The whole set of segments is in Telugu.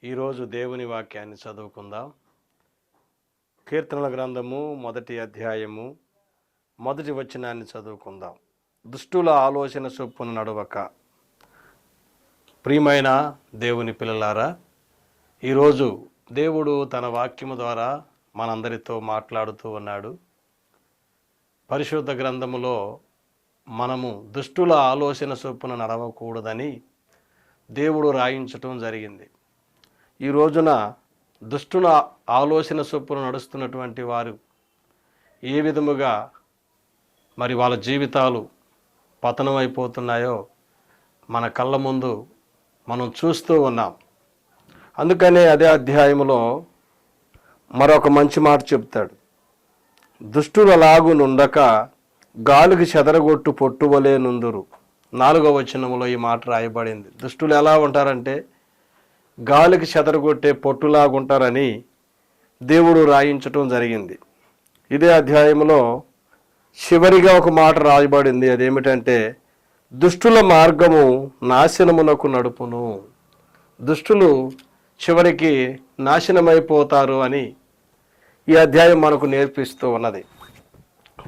ఈరోజు దేవుని వాక్యాన్ని చదువుకుందాం. కీర్తనల గ్రంథము 1వ అధ్యాయము 1వ వచనాన్ని చదువుకుందాం. దుష్టుల ఆలోచన చొప్పున నడవక. ప్రియమైన దేవుని పిల్లలారా, ఈరోజు దేవుడు తన వాక్యము ద్వారా మనందరితో మాట్లాడుతూ ఉన్నాడు. పరిశుద్ధ గ్రంథములో మనము దుష్టుల ఆలోచన చొప్పున నడవకూడదని దేవుడు రాయించటం జరిగింది. ఈ రోజున దుష్టుల ఆలోచన చొప్పున నడుస్తున్నటువంటి వారు ఏ విధముగా మరి వాళ్ళ జీవితాలు పతనమైపోతున్నాయో మన కళ్ళ ముందు మనం చూస్తూ ఉన్నాం. అందుకనే అదే అధ్యాయంలో మరొక మంచి మాట చెప్తాడు. దుష్టులలాగునుండక గాలికి చెదరగొట్టు పొట్టువలే నుందురు. 4వ వచనంలో ఈ మాట రాయబడింది. దుష్టులు ఎలా ఉంటారంటే గాలికి చెదరగొట్టే పొట్టులాగుంటారని దేవుడు రాయించటం జరిగింది. ఇదే అధ్యాయంలో చివరిగా ఒక మాట రాయబడింది. అదేమిటంటే దుష్టుల మార్గము నాశనమునకు నడుపును. దుష్టులు చివరికి నాశనమైపోతారు అని ఈ అధ్యాయం మనకు నేర్పిస్తూ ఉన్నది.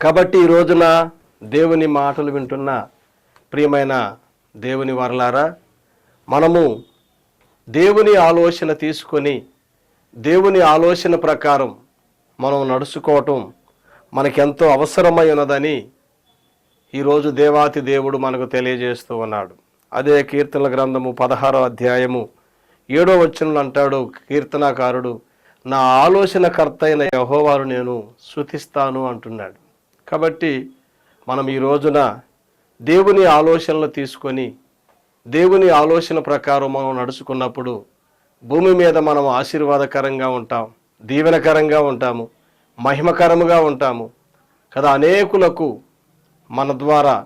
కాబట్టి ఈ రోజున దేవుని మాటలు వింటున్న ప్రియమైన దేవుని వారలారా, మనము దేవుని ఆలోచన తీసుకొని దేవుని ఆలోచన ప్రకారం మనం నడుచుకోవటం మనకెంతో అవసరమై ఉన్నదని ఈరోజు దేవాతి దేవుడు మనకు తెలియజేస్తూ ఉన్నాడు. అదే కీర్తనల గ్రంథము 16వ అధ్యాయము 7వ వచనంలో అంటాడు కీర్తనాకారుడు, నా ఆలోచనకర్త అయిన యెహోవాను నేను స్తుతిస్తాను అంటున్నాడు. కాబట్టి మనం ఈ రోజున దేవుని ఆలోచనలు తీసుకొని దేవుని ఆలోచన ప్రకారం మనం నడుచుకున్నప్పుడు భూమి మీద మనం ఆశీర్వాదకరంగా ఉంటాం, దీవెనకరంగా ఉంటాము, మహిమకరముగా ఉంటాము కదా. అనేకులకు మన ద్వారా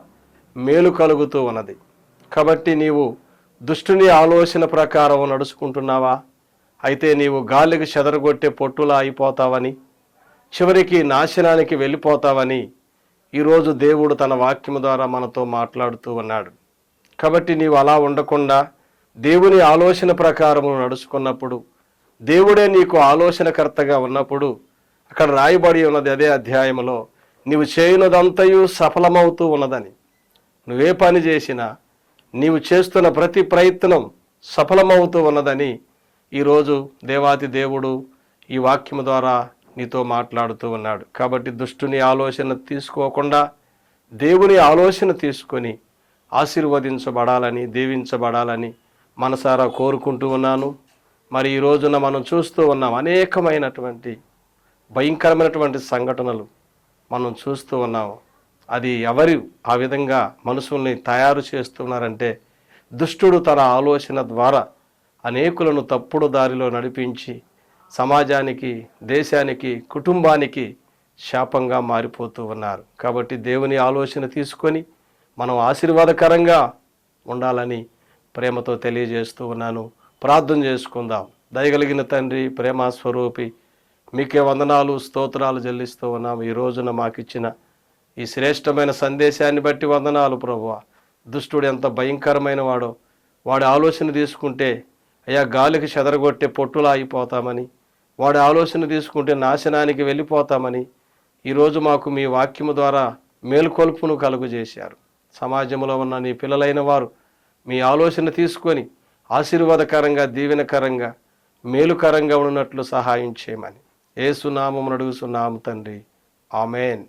మేలు కలుగుతూ ఉన్నది. కాబట్టి నీవు దుష్టుని ఆలోచన ప్రకారం నడుచుకుంటున్నావా? అయితే నీవు గాలికి చెదరగొట్టే పొట్టులా అయిపోతావని, చివరికి నాశనానికి వెళ్ళిపోతావని ఈరోజు దేవుడు తన వాక్యము ద్వారా మనతో మాట్లాడుతూ ఉన్నాడు. కాబట్టి నీవు అలా ఉండకుండా దేవుని ఆలోచన ప్రకారము నడుచుకున్నప్పుడు, దేవుడే నీకు ఆలోచనకర్తగా ఉన్నప్పుడు, అక్కడ రాయబడి ఉన్నది అదే అధ్యాయంలో, నీవు చేయనదంతయు సఫలమవుతూ ఉన్నదని. నువ్వే పని చేసినా నీవు చేస్తున్న ప్రతి ప్రయత్నం సఫలమవుతూ ఉన్నదని ఈరోజు దేవాతి దేవుడు ఈ వాక్యము ద్వారా నీతో మాట్లాడుతూ ఉన్నాడు. కాబట్టి దుష్టుని ఆలోచన తీసుకోకుండా దేవుని ఆలోచన తీసుకొని ఆశీర్వదించబడాలని, దీవించబడాలని మనసారా కోరుకుంటూ ఉన్నాను. మరి ఈ రోజున మనం చూస్తూ ఉన్నాం అనేకమైనటువంటి భయంకరమైనటువంటి సంఘటనలు మనం చూస్తూ ఉన్నాము. అది ఎవరు ఆ విధంగా మనుషుల్ని తయారు చేస్తున్నారంటే దుష్టుడు తన ఆలోచన ద్వారా అనేకులను తప్పుడు దారిలో నడిపించి సమాజానికి, దేశానికి, కుటుంబానికి శాపంగా మారిపోతూ ఉన్నారు. కాబట్టి దేవుని ఆలోచన తీసుకొని మనం ఆశీర్వాదకరంగా ఉండాలని ప్రేమతో తెలియజేస్తూ ఉన్నాను. ప్రార్థన చేసుకుందాం. దయగలిగిన తండ్రి, ప్రేమ స్వరూపి, మీకే వందనాలు, స్తోత్రాలు చెల్లిస్తూ ఉన్నాము. ఈ రోజున మాకు ఇచ్చిన ఈ శ్రేష్టమైన సందేశాన్ని బట్టి వందనాలు ప్రభువా. దుష్టుడు ఎంత భయంకరమైన వాడో, వాడి ఆలోచన తీసుకుంటే అయ్యా గాలికి చెదరగొట్టే పొట్టులా అయిపోతామని, వాడి ఆలోచన తీసుకుంటే నాశనానికి వెళ్ళిపోతామని ఈరోజు మాకు మీ వాక్యము ద్వారా మేలుకొల్పును కలుగజేశారు. సమాజంలో ఉన్న నీ పిల్లలైన వారు మీ ఆలోచన తీసుకొని ఆశీర్వాదకరంగా, దీవెనకరంగా, మేలుకరంగా ఉన్నట్లు సహాయం చేయమని యేసు నామమున అడుగుచున్నాము తండ్రి. ఆమేన్.